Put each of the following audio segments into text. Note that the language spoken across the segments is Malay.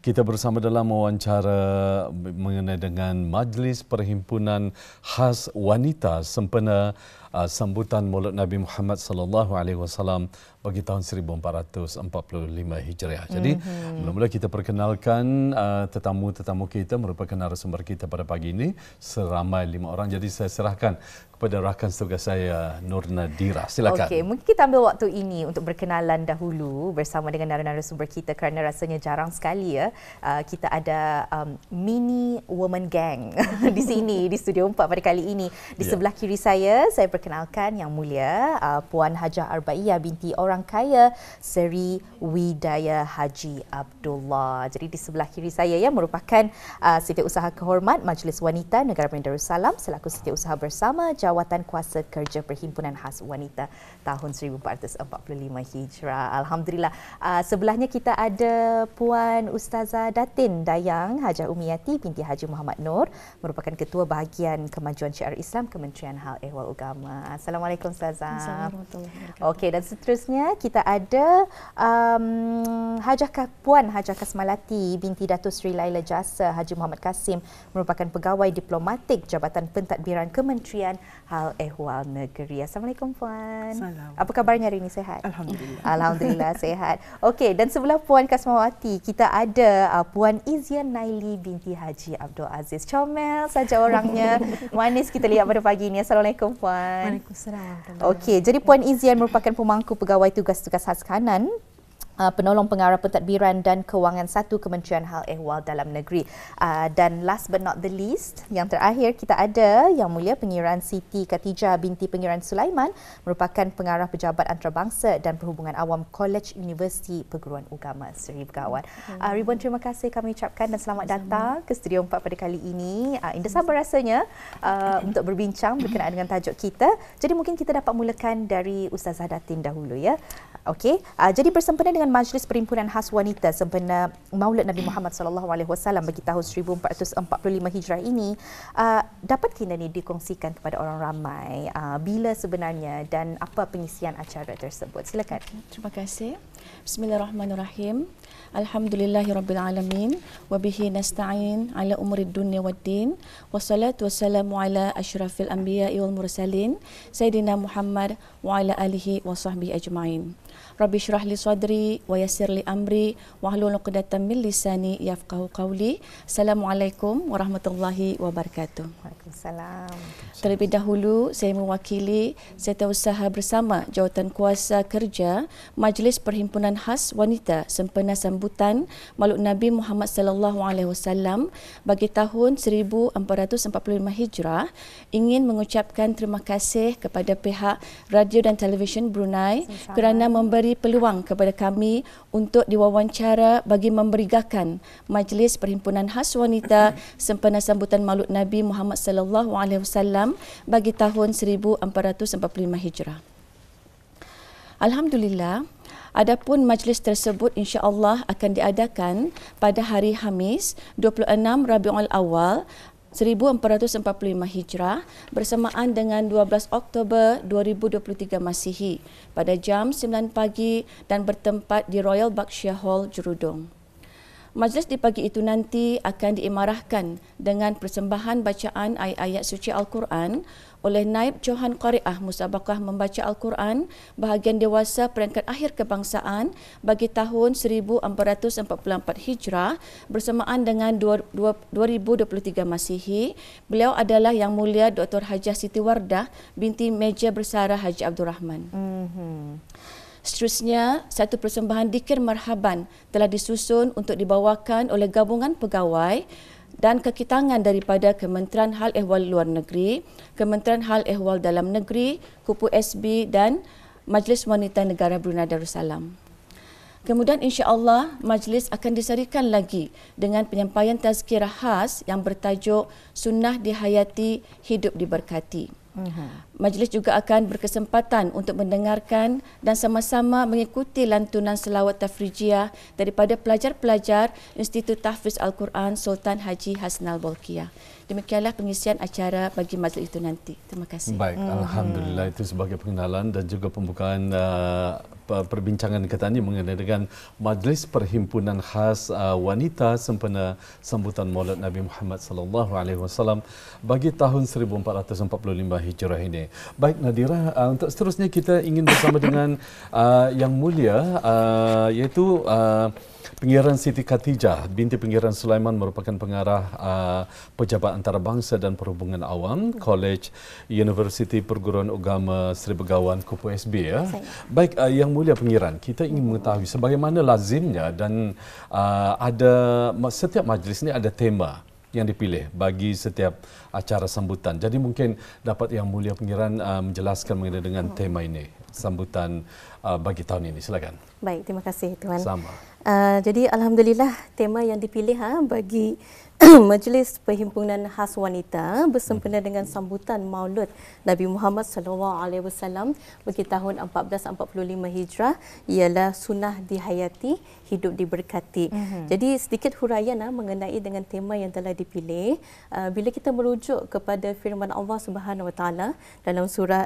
Kita bersama dalam wawancara mengenai dengan Majlis Perhimpunan Khas Wanita sempena sambutan Maulid Nabi Muhammad sallallahu alaihi wasallam bagi tahun 1445 Hijriah. Jadi mula-mula kita perkenalkan tetamu-tetamu kita merupakan narasumber kita pada pagi ini seramai 5 orang. Jadi saya serahkan kepada rakan tugas saya Nur Nadira. Silakan. Okey, mungkin kita ambil waktu ini untuk berkenalan dahulu bersama dengan narasumber kita kerana rasanya jarang sekali kita ada mini woman gang di sini di Studio 4 pada kali ini. Di sebelah kiri saya perkenalkan Yang Mulia Puan Hajah Arbaiyah binti orang kaya Seri Widayah Haji Abdullah. Jadi di sebelah kiri saya merupakan Setiausaha Kehormat Majlis Wanita Negara Berhad Darussalam selaku Setiausaha Bersama Jawatan Kuasa Kerja Perhimpunan Khas Wanita tahun 1445 Hijrah. Alhamdulillah. Sebelahnya kita ada Puan Ustazah Datin Dayang Hajah Umiyati binti Haji Muhammad Nur, merupakan Ketua Bahagian Kemajuan Syiar Islam Kementerian Hal Ehwal Agama. Assalamualaikum Ustazah. Assalamualaikum. Okey, dan seterusnya kita ada Puan Hajah Kasmalati binti Datuk Seri Laila Jasa Haji Muhammad Kasim, merupakan Pegawai Diplomatik Jabatan Pentadbiran Kementerian Hal Ehwal Negeri. Assalamualaikum Puan. Assalamualaikum. Apa kabarnya hari ini, sihat? Alhamdulillah. Alhamdulillah sihat. Okey, dan sebelah Puan Kasmawati kita ada Puan Izian Naili binti Haji Abdul Aziz. Comel saja orangnya. Manis kita lihat pada pagi ini. Assalamualaikum Puan. Waalaikumsalam. Okey, jadi Puan Izian merupakan pemangku pegawai tugas-tugas khas kanan, penolong pengarah pentadbiran dan kewangan 1 Kementerian Hal Ehwal Dalam Negeri. Dan last but not the least, yang terakhir kita ada Yang Mulia Pengiran Siti Khatijah binti Pengiran Sulaiman, merupakan pengarah pejabat antarabangsa dan perhubungan awam College Universiti Perguruan Agama Seri Begawan. Ribuan terima kasih kami ucapkan dan selamat datang ke Studio 4 pada kali ini. Indah sabar rasanya untuk berbincang berkenaan dengan tajuk kita. Jadi mungkin kita dapat mulakan dari Ustazah Datin dahulu ya. Okey, jadi bersempena dengan Majlis Perhimpunan Khas Wanita sempena Maulid Nabi Muhammad sallallahu alaihi wasallam bagi tahun 1445 Hijrah ini, dapatkah ini dikongsikan kepada orang ramai bila sebenarnya dan apa pengisian acara tersebut? Silakan. Terima kasih. Bismillahirrahmanirrahim. Alhamdulillahirabbil alamin wa bihi nasta'in ala umurid dunya waddin. Wassalatu wassalamu ala asyrafil anbiya'i wal mursalin Sayyidina Muhammad wa ala alihi wa sahbihi ajma'in. Rabbi syrah li sadri wa yassir li amri wahlul 'uqdatam min lisani yafqahu qawli. Assalamualaikum warahmatullahi wabarakatuh. Waalaikumsalam. Terlebih dahulu saya mewakili Setiausaha Bersama Jawatan Kuasa Kerja Majlis Perhimpunan Khas Wanita sempena sambutan Maulid Nabi Muhammad sallallahu alaihi wasallam bagi tahun 1445 Hijrah ingin mengucapkan terima kasih kepada pihak Radio dan Televisyen Brunei kerana memberi peluang kepada kami untuk diwawancara bagi memberigakan Majlis Perhimpunan Khas Wanita sempena sambutan Maulid Nabi Muhammad sallallahu alaihi wasallam bagi tahun 1445 Hijrah. Alhamdulillah, adapun majlis tersebut insya-Allah akan diadakan pada hari Khamis 26 Rabiul Awal 1445 Hijrah bersamaan dengan 12 Oktober 2023 Masihi pada jam 9 pagi dan bertempat di Royal Berkshire Hall, Jerudong. Majlis di pagi itu nanti akan diimarahkan dengan persembahan bacaan ayat-ayat suci Al-Quran oleh Naib Johan Qari'ah Musabaqah Membaca Al-Quran bahagian dewasa peringkat akhir kebangsaan bagi tahun 1444 Hijrah bersamaan dengan 2023 Masihi. Beliau adalah Yang Mulia Dr. Hajah Siti Wardah binti Meja Bersara Haji Abdul Rahman. Seterusnya, satu persembahan dikir marhaban telah disusun untuk dibawakan oleh gabungan pegawai dan kekitangan daripada Kementerian Hal Ehwal Luar Negeri, Kementerian Hal Ehwal Dalam Negeri, Kupu SB dan Majlis Wanita Negara Brunei Darussalam. Kemudian insya-Allah majlis akan disarikan lagi dengan penyampaian tazkirah khas yang bertajuk Sunnah Dihayati Hidup Diberkati. majlis juga akan berkesempatan untuk mendengarkan dan sama-sama mengikuti lantunan selawat tafrijiah daripada pelajar-pelajar Institut Tahfiz Al-Quran Sultan Haji Hasnal Bolkiah. Demikianlah pengisian acara bagi majlis itu nanti. Terima kasih. Baik, Alhamdulillah itu sebagai pengenalan dan juga pembukaan perbincangan kita ini mengenai dengan Majlis Perhimpunan Khas Wanita sempena sambutan Maulid Nabi Muhammad sallallahu alaihi wasallam bagi tahun 1445 Hijrah ini. Baik Nadira, untuk seterusnya kita ingin bersama dengan Yang Mulia iaitu Pengiran Siti Khatijah binti Pengiran Sulaiman merupakan pengarah Pejabat Antarabangsa dan Perhubungan Awam College Universiti Perguruan Agama Seri Begawan Kupu SB ya. Baik Yang Mulia Pengiran, kita ingin mengetahui sebagaimana lazimnya dan ada setiap majlis ini ada tema yang dipilih bagi setiap acara sambutan. Jadi mungkin dapat Yang Mulia Pengiran menjelaskan mengenai dengan tema ini sambutan bagi tahun ini. Silakan. Baik, terima kasih Tuan. Sama. Jadi alhamdulillah tema yang dipilih bagi Majlis Perhimpunan Khas Wanita bersempena dengan sambutan Maulud Nabi Muhammad SAW bagi tahun 1445 Hijrah ialah sunnah dihayati, hidup diberkati. Jadi sedikit huraian mengenai dengan tema yang telah dipilih. Bila kita merujuk kepada firman Allah Subhanahu Wa Taala dalam surah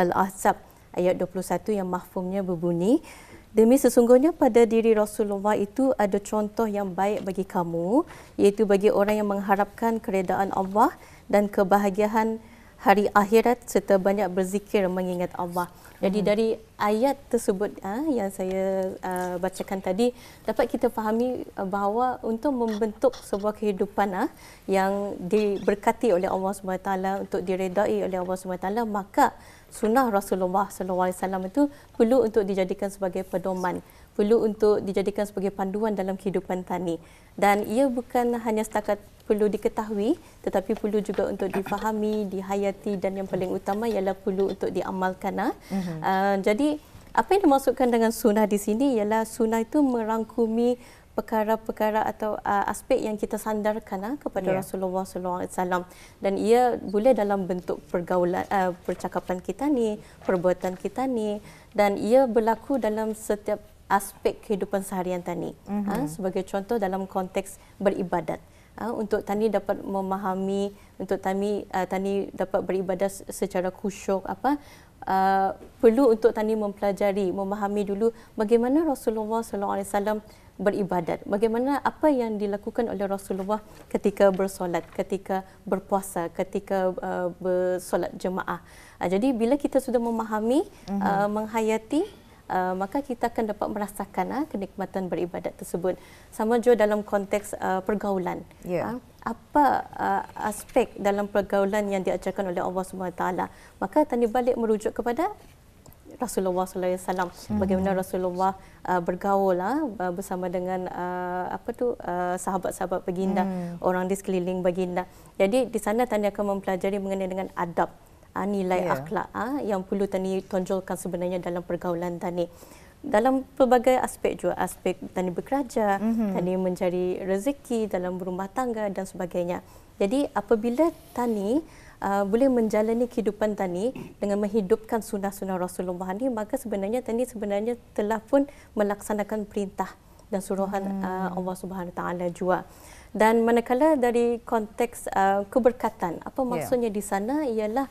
Al-Ahzab ayat 21 yang mahfumnya berbunyi, demi sesungguhnya pada diri Rasulullah itu ada contoh yang baik bagi kamu, iaitu bagi orang yang mengharapkan keredaan Allah dan kebahagiaan hari akhirat serta banyak berzikir mengingat Allah. Jadi dari ayat tersebut yang saya bacakan tadi dapat kita fahami bahawa untuk membentuk sebuah kehidupan yang diberkati oleh Allah SWT, untuk diredai oleh Allah SWT, maka sunnah Rasulullah SAW itu perlu untuk dijadikan sebagai pedoman, perlu untuk dijadikan sebagai panduan dalam kehidupan tani. Dan ia bukan hanya setakat perlu diketahui, tetapi perlu juga untuk difahami, dihayati, dan yang paling utama ialah perlu untuk diamalkan. Jadi apa yang dimaksudkan dengan sunnah di sini ialah sunnah itu merangkumi perkara-perkara atau aspek yang kita sandarkan kepada Rasulullah SAW, dan ia boleh dalam bentuk pergaulan, percakapan kita ni, perbuatan kita ni, dan ia berlaku dalam setiap aspek kehidupan seharian tani. Sebagai contoh dalam konteks beribadat, untuk tani dapat memahami, untuk tani dapat beribadah secara khusyuk, perlu untuk tani mempelajari, memahami dulu bagaimana Rasulullah SAW beribadat, bagaimana apa yang dilakukan oleh Rasulullah ketika bersolat, ketika berpuasa, ketika bersolat jemaah. Jadi bila kita sudah memahami, menghayati, maka kita akan dapat merasakan kenikmatan beribadat tersebut. Sama juga dalam konteks pergaulan. Apa aspek dalam pergaulan yang diajarkan oleh Allah SWT, maka tani balik merujuk kepada Rasulullah SAW. Bagaimana Rasulullah bergaul bersama dengan sahabat-sahabat baginda, orang di sekeliling baginda. Jadi di sana tani akan mempelajari mengenai dengan adab, nilai akhlak yang perlu tani tonjolkan sebenarnya dalam pergaulan tani. Dalam pelbagai aspek juga, aspek tani bekerja, tani mencari rezeki dalam berumah tangga dan sebagainya. Jadi apabila tani boleh menjalani kehidupan tani dengan menghidupkan sunnah-sunnah Rasulullah ini, maka sebenarnya tani telah pun melaksanakan perintah dan suruhan Allah Subhanahu Wa Taala juga. Dan manakala dari konteks keberkatan, apa maksudnya di sana ialah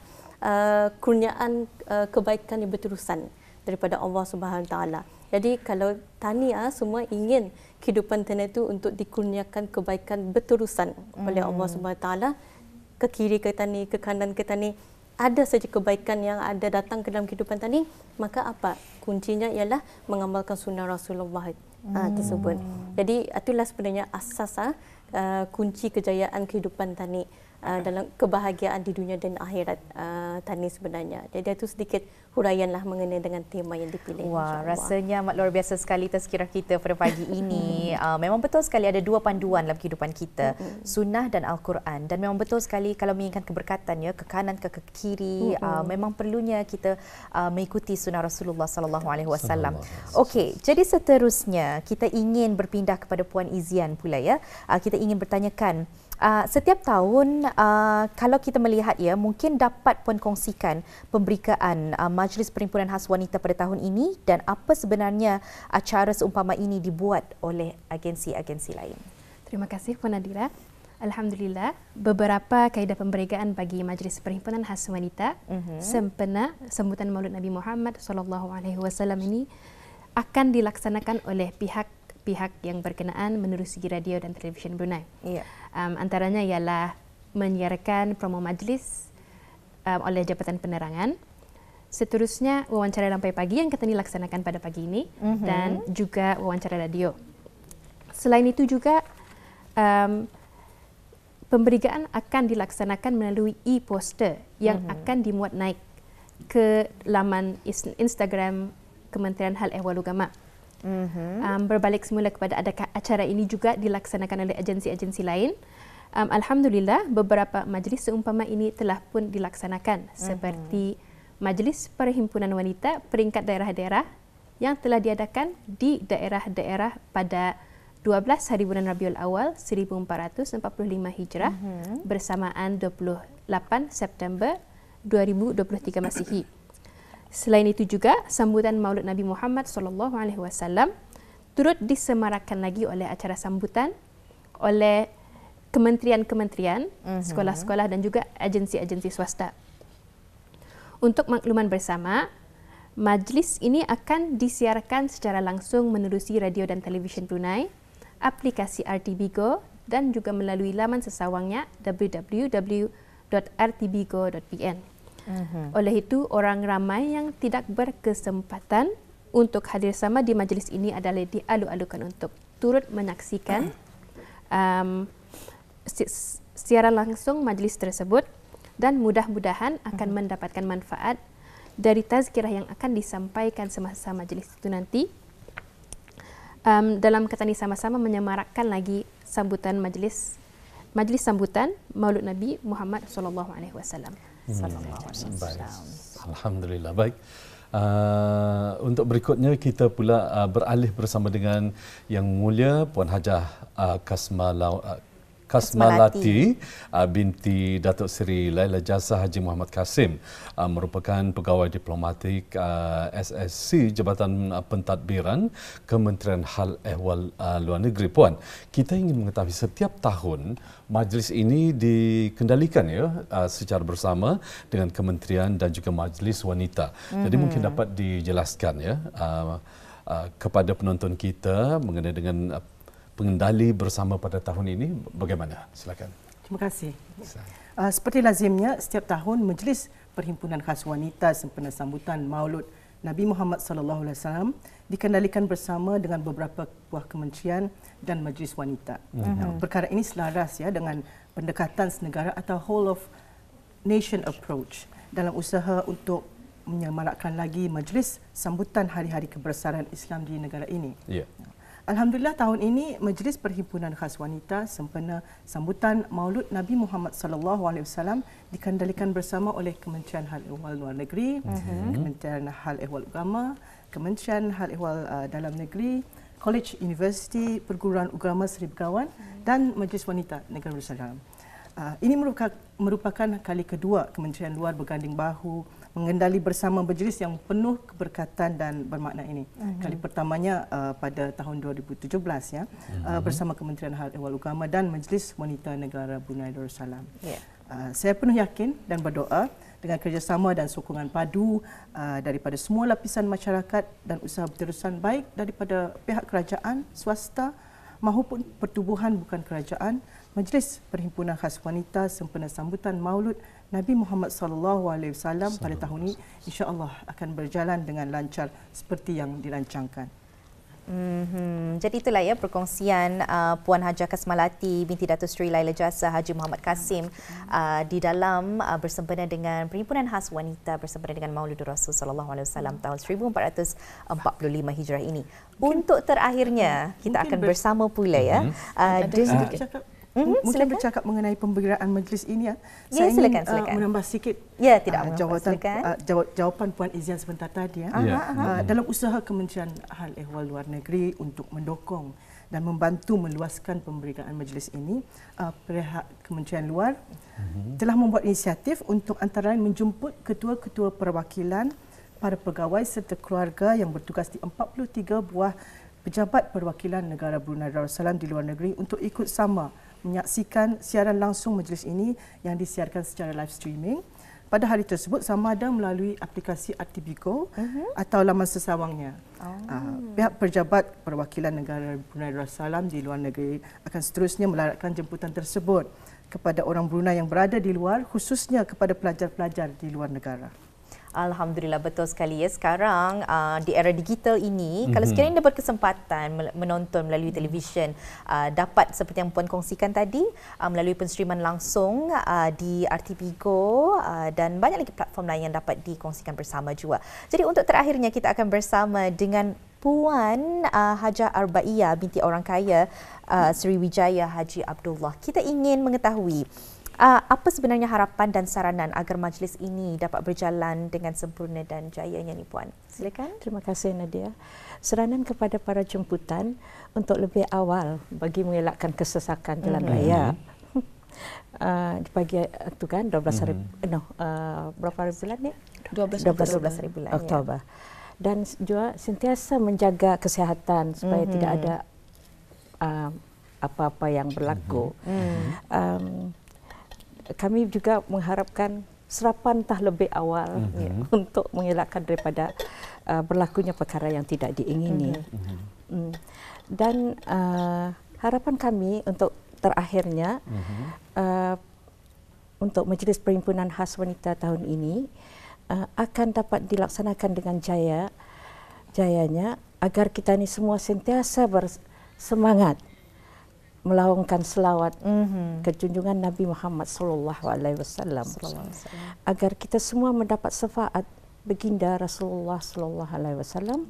kurniaan kebaikan yang berterusan daripada Allah Subhanahu Wa Taala. Jadi kalau tani semua ingin kehidupan tani itu untuk dikurniakan kebaikan berterusan oleh Allah Subhanahu Wa Taala, ke kiri ke tani, ke kanan ke tani, ada saja kebaikan yang ada datang ke dalam kehidupan tani, maka apa? Kuncinya ialah mengamalkan sunnah Rasulullah tersebut. Jadi itulah sebenarnya asas kunci kejayaan kehidupan tani, dalam kebahagiaan di dunia dan akhirat tani sebenarnya. Jadi itu sedikit huraianlah mengenai dengan tema yang dipilih. Wah, rasanya amat luar biasa sekali tazkirah kita pada pagi ini. Memang betul sekali ada dua panduan dalam kehidupan kita, sunnah dan Al-Quran. Dan memang betul sekali kalau menginginkan keberkatan ke kanan ke kiri, memang perlunya kita mengikuti sunnah Rasulullah SAW. Okey, jadi seterusnya kita ingin berpindah kepada Puan Izian pula ya. Kita ingin bertanyakan Setiap tahun kalau kita melihat ya, mungkin dapat puan kongsikan pemberikaan Majlis Perhimpunan Khas Wanita pada tahun ini dan apa sebenarnya acara seumpama ini dibuat oleh agensi-agensi lain. Terima kasih Puan Nadira. Alhamdulillah, beberapa kaedah pemberitaan bagi Majlis Perhimpunan Khas Wanita sempena sambutan Maulid Nabi Muhammad SAW ini akan dilaksanakan oleh pihak yang berkenaan menerusi radio dan televisyen Brunei. Antaranya ialah menyiarkan promo majlis oleh Jabatan Penerangan. Seterusnya wawancara Lampai Pagi yang akan dilaksanakan pada pagi ini dan juga wawancara radio. Selain itu juga pemberitaan akan dilaksanakan melalui e-poster yang akan dimuat naik ke laman Instagram Kementerian Hal Ehwal Agama. Berbalik semula kepada acara ini juga dilaksanakan oleh agensi-agensi lain. Alhamdulillah, beberapa majlis seumpama ini telah pun dilaksanakan seperti Majlis Perhimpunan Wanita peringkat daerah-daerah yang telah diadakan di daerah-daerah pada 12 hari bulan Rabiul Awal 1445 Hijrah bersamaan 28 September 2023 Masihi. Selain itu juga sambutan Maulid Nabi Muhammad SAW turut disemarakkan lagi oleh acara sambutan oleh kementerian-kementerian, sekolah-sekolah dan juga agensi-agensi swasta. Untuk makluman bersama, majlis ini akan disiarkan secara langsung menerusi radio dan televisyen Brunei, aplikasi RTBGO dan juga melalui laman sesawangnya www.rtbgo.pn. Oleh itu, orang ramai yang tidak berkesempatan untuk hadir sama di majlis ini adalah dialu-alukan untuk turut menyaksikan siaran langsung majlis tersebut dan mudah-mudahan akan mendapatkan manfaat dari tazkirah yang akan disampaikan semasa majlis itu nanti. Dalam kata ini sama-sama menyemarakkan lagi sambutan majlis sambutan Maulid Nabi Muhammad SAW. Alhamdulillah. Baik. Untuk berikutnya kita pula beralih bersama dengan Yang Mulia Puan Hajah Kasmalati binti Datuk Seri Laila Jasa Haji Muhammad Kasim, merupakan pegawai diplomatik SSC Jabatan Pentadbiran Kementerian Hal Ehwal Luar Negeri. Puan, kita ingin mengetahui setiap tahun majlis ini dikendalikan secara bersama dengan kementerian dan juga majlis wanita. Jadi mungkin dapat dijelaskan kepada penonton kita mengenai dengan pengendali bersama pada tahun ini bagaimana? Silakan. Terima kasih. Seperti lazimnya, setiap tahun Majlis Perhimpunan Khas Wanita sempena sambutan Maulud Nabi Muhammad SAW dikendalikan bersama dengan beberapa buah kementerian dan majlis wanita. Perkara ini selaras dengan pendekatan senegara atau whole of nation approach dalam usaha untuk menyemarakkan lagi majlis sambutan hari-hari kebesaran Islam di negara ini. Alhamdulillah, tahun ini Majlis Perhimpunan Khas Wanita sempena sambutan Maulud Nabi Muhammad SAW dikendalikan bersama oleh Kementerian Hal Ehwal Luar Negeri, Kementerian Hal Ehwal Agama, Kementerian Hal Ehwal Dalam Negeri, College Universiti Perguruan Agama Seri Begawan dan Majlis Wanita Negara Darussalam. Ini merupakan kali kedua Kementerian Luar berganding bahu mengendali bersama majlis yang penuh keberkatan dan bermakna ini. Kali pertamanya pada tahun 2017 bersama Kementerian Hal Ehwal Agama dan Majlis Wanita Negara Brunei Darussalam. Saya penuh yakin dan berdoa dengan kerjasama dan sokongan padu daripada semua lapisan masyarakat dan usaha berterusan baik daripada pihak kerajaan, swasta maupun pertubuhan bukan kerajaan, Majlis Perhimpunan Khas Wanita sempena sambutan Maulud Nabi Muhammad SAW pada tahun ini insya-Allah akan berjalan dengan lancar seperti yang dirancangkan. Jadi itulah perkongsian Puan Hajah Kasmalati binti Datuk Seri Laila Jasa Haji Muhammad Kasim di dalam bersempena dengan Perhimpunan Khas Wanita bersempena dengan Maulidur Rasul SAW tahun 1445 Hijrah ini. Untuk terakhirnya kita akan bersama pula Mungkin bercakap mengenai pemberitaan majlis ini saya ingin menambah sikit jawapan Puan Izian sebentar tadi dalam usaha Kementerian Hal Ehwal Luar Negeri untuk mendukung dan membantu meluaskan pemberitaan majlis ini, pihak Kementerian Luar telah membuat inisiatif untuk antara lain menjemput ketua-ketua perwakilan, para pegawai serta keluarga yang bertugas di 43 buah pejabat perwakilan negara Brunei Darussalam di luar negeri untuk ikut sama menyaksikan siaran langsung majlis ini yang disiarkan secara live streaming pada hari tersebut, sama ada melalui aplikasi RTBGO atau laman sesawangnya. Pihak pejabat perwakilan negara Brunei Darussalam di luar negeri akan seterusnya melaratkan jemputan tersebut kepada orang Brunei yang berada di luar, khususnya kepada pelajar-pelajar di luar negara. Alhamdulillah, betul sekali ya. Sekarang di era digital ini, kalau sekiranya anda berkesempatan menonton melalui televisyen, dapat seperti yang Puan kongsikan tadi, melalui penstreaman langsung di RTBGO dan banyak lagi platform lain yang dapat dikongsikan bersama juga. Jadi untuk terakhirnya kita akan bersama dengan Puan Hajah Arbaiyah binti orang kaya Sriwijaya Haji Abdullah. Kita ingin mengetahui apa sebenarnya harapan dan saranan agar majlis ini dapat berjalan dengan sempurna dan jayanya ni Puan? Silakan. Terima kasih Nadia. Saranan kepada para jemputan untuk lebih awal bagi mengelakkan kesesakan jalan raya. Di pagi itu kan 12 hari berapa hari bulan ni? 12 hari bulan Oktober. Dan juga sentiasa menjaga kesihatan supaya tidak ada apa-apa yang berlaku. Kami juga mengharapkan serapan entah lebih awal untuk mengelakkan daripada berlakunya perkara yang tidak diingini. Dan harapan kami untuk terakhirnya untuk Majlis Perhimpunan Khas Wanita tahun ini akan dapat dilaksanakan dengan jayanya agar kita ni semua sentiasa bersemangat melawangkan selawat ke junjungan Nabi Muhammad sallallahu alaihi wasallam agar kita semua mendapat syafaat baginda Rasulullah sallallahu alaihi wasallam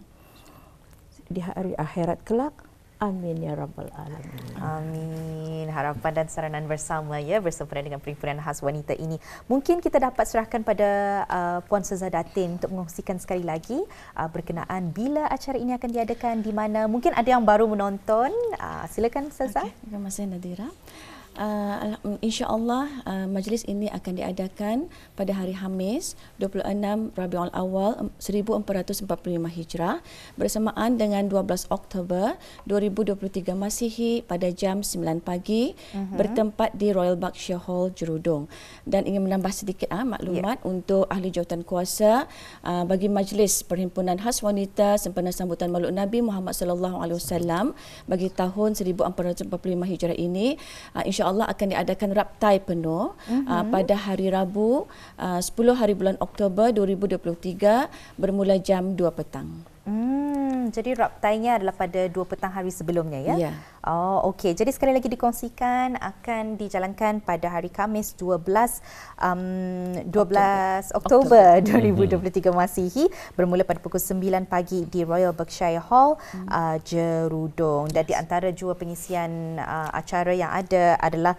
di hari akhirat kelak. Amin ya rabbal alamin. Amin. Harapan dan saranan bersama ya bersempena dengan Perhimpunan Khas Wanita ini. Mungkin kita dapat serahkan pada Puan Seza Datin untuk mengongsikan sekali lagi berkenaan bila acara ini akan diadakan, di mana. Mungkin ada yang baru menonton. Silakan Seza. Okay. Terima kasih Nadira. InsyaAllah majlis ini akan diadakan pada hari Khamis 26 Rabiul Awal 1445 Hijrah bersamaan dengan 12 Oktober 2023 Masihi pada jam 9 pagi bertempat di Royal Berkshire Hall Jerudong. Dan ingin menambah sedikit maklumat untuk ahli jawatan kuasa bagi Majlis Perhimpunan Khas Wanita sempena sambutan Maulud Nabi Muhammad sallallahu alaihi wasallam bagi tahun 1445 Hijrah ini, insya-Allah akan diadakan raptai penuh pada hari Rabu 10 hari bulan Oktober 2023 bermula jam 2 petang. Jadi raptainya adalah pada 2 petang hari sebelumnya ya? Ya. Oh, okey. Jadi sekali lagi dikongsikan akan dijalankan pada hari Khamis 12 Oktober 2023 Masihi bermula pada pukul 9 pagi di Royal Berkshire Hall Jerudong. Dan di antara jua pengisian acara yang ada adalah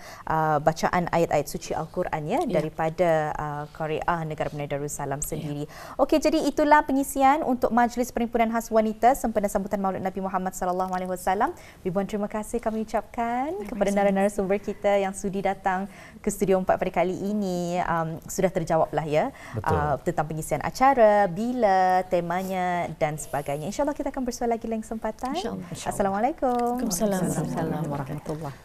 bacaan ayat-ayat suci Al-Quran ya daripada Qaryah Negara Brunei Darussalam sendiri. Okey, jadi itulah pengisian untuk Majlis Perhimpunan Khas Wanita sempena sambutan Maulid Nabi Muhammad sallallahu alaihi wasallam. Ribuan terima kasih kami ucapkan kepada narasumber kita yang sudi datang ke Studio 4 pada kali ini. Sudah terjawablah ya tentang pengisian acara, bila, temanya dan sebagainya. InsyaAllah kita akan bersua lagi lain kesempatan. Assalamualaikum. Waalaikumsalam. Assalamualaikum warahmatullahi wabarakatuh.